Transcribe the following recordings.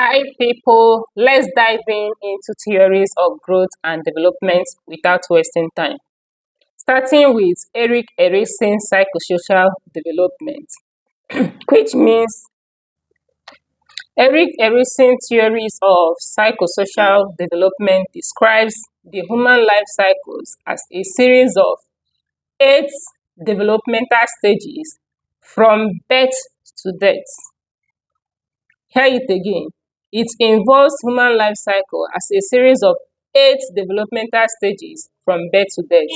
Hi, people. Let's dive into theories of growth and development without wasting time. Starting with Erik Erikson's psychosocial development, which means Erik Erikson's theories of psychosocial development describes the human life cycles as a series of 8 developmental stages from birth to death. Hear it again. It involves human life cycle as a series of 8 developmental stages from birth to death.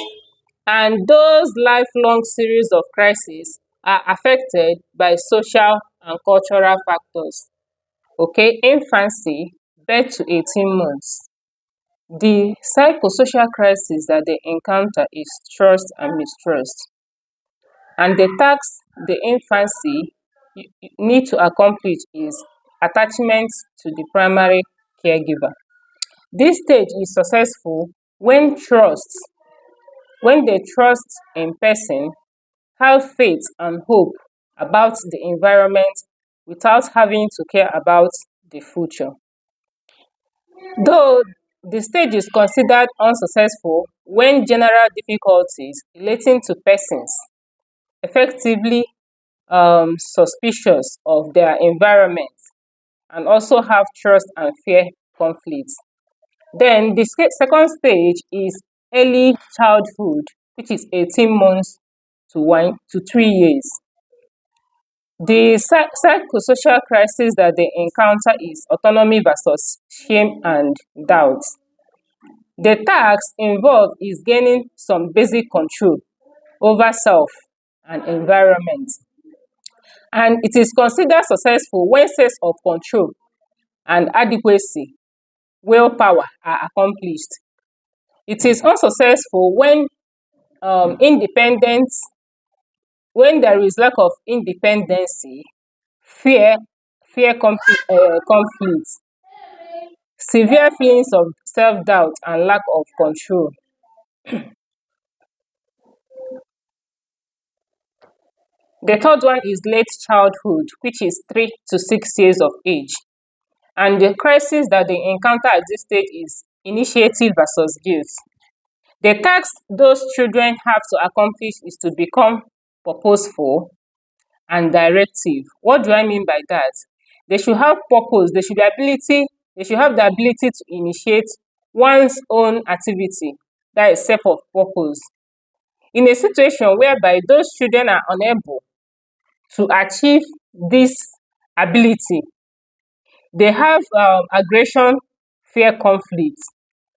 And those lifelong series of crises are affected by social and cultural factors. Okay, infancy, birth to 18 months. The psychosocial crisis that they encounter is trust and mistrust. And the task the infancy need to accomplish is attachment to the primary caregiver. This stage is successful when they trust in person, have faith and hope about the environment without having to care about the future. Though the stage is considered unsuccessful when general difficulties relating to persons effectively suspicious of their environment and also have trust and fear conflicts. Then the second stage is early childhood, which is 18 months to 3 years. The psychosocial crisis that they encounter is autonomy versus shame and doubt. The task involved is gaining some basic control over self and environment. And it is considered successful when sense of control and adequacy, willpower are accomplished. It is unsuccessful when independence, when there is lack of independency, fear, conflict, severe feelings of self-doubt and lack of control. The third one is late childhood, which is 3 to 6 years of age. And the crisis that they encounter at this stage is initiative versus guilt. The task those children have to accomplish is to become purposeful and directive. What do I mean by that? They should have purpose. They should have the ability to initiate one's own activity, that is self of purpose. In a situation whereby those children are unable to achieve this ability, they have aggression, fear, conflict,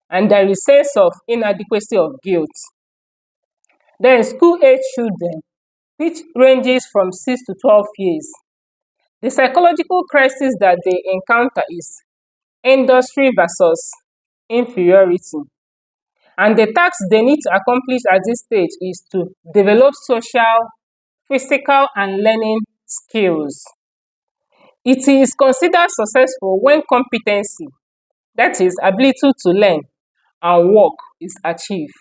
and there is sense of inadequacy of guilt. Then school age children, which ranges from 6 to 12 years. The psychological crisis that they encounter is industry versus inferiority. And the task they need to accomplish at this stage is to develop social, physical, and learning skills. It is considered successful when competency, that is ability to learn and work, is achieved.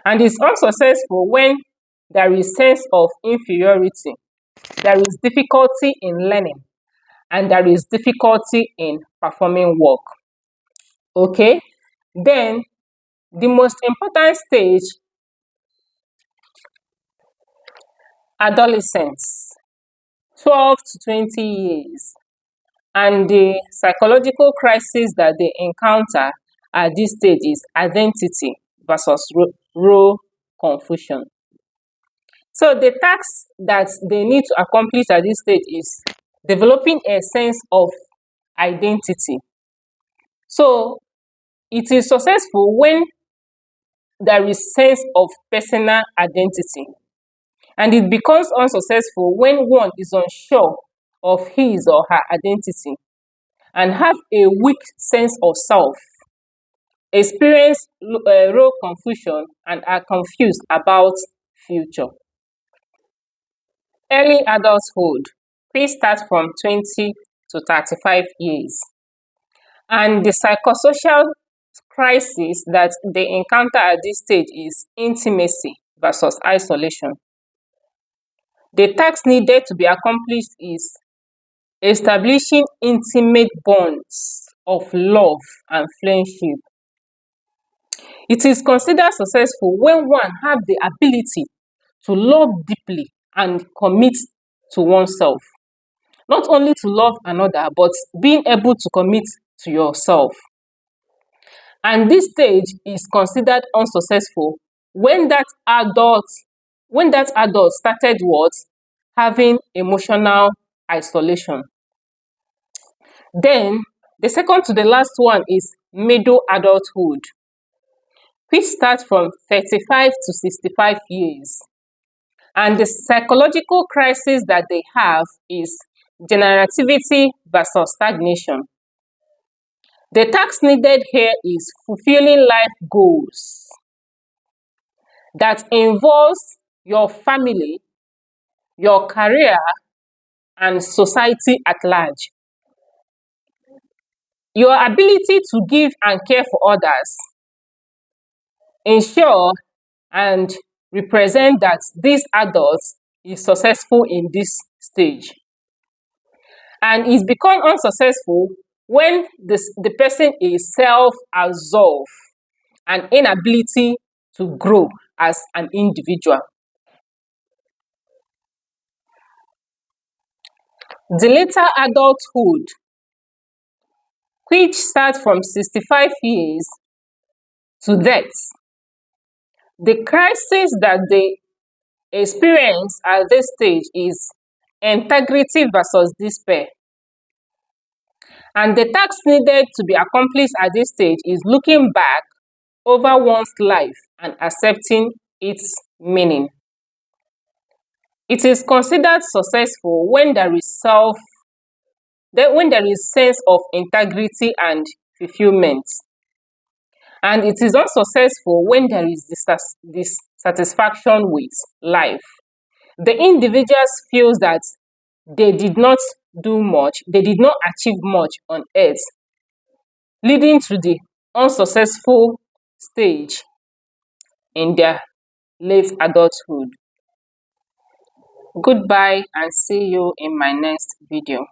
And it's unsuccessful when there is sense of inferiority, there is difficulty in learning, and there is difficulty in performing work. Okay? Then the most important stage, adolescence, 12 to 20 years. And the psychological crisis that they encounter at this stage is identity versus role confusion. So the task that they need to accomplish at this stage is developing a sense of identity. So it is successful when there is sense of personal identity. And it becomes unsuccessful when one is unsure of his or her identity and have a weak sense of self, experience role confusion, and are confused about future. Early adulthood, which starts from 20 to 35 years. And the psychosocial crisis that they encounter at this stage is intimacy versus isolation. The task needed to be accomplished is establishing intimate bonds of love and friendship. It is considered successful when one have the ability to love deeply and commit to oneself. Not only to love another, but being able to commit to yourself. And this stage is considered unsuccessful when that adult started what? Having emotional isolation. Then the second to the last one is middle adulthood, which starts from 35 to 65 years. And the psychological crisis that they have is generativity versus stagnation. The task needed here is fulfilling life goals that involves your family, your career, and society at large. Your ability to give and care for others ensure and represent that this adult is successful in this stage. And it's become unsuccessful when the person is self-absorbed and inability to grow as an individual. The later adulthood, which starts from 65 years to death, the crisis that they experience at this stage is integrity versus despair. And the task needed to be accomplished at this stage is looking back over one's life and accepting its meaning. It is considered successful when there is sense of integrity and fulfillment. And it is unsuccessful when there is dissatisfaction with life. The individuals feels that they did not do much, they did not achieve much on earth, leading to the unsuccessful stage in their late adulthood. Goodbye and see you in my next video.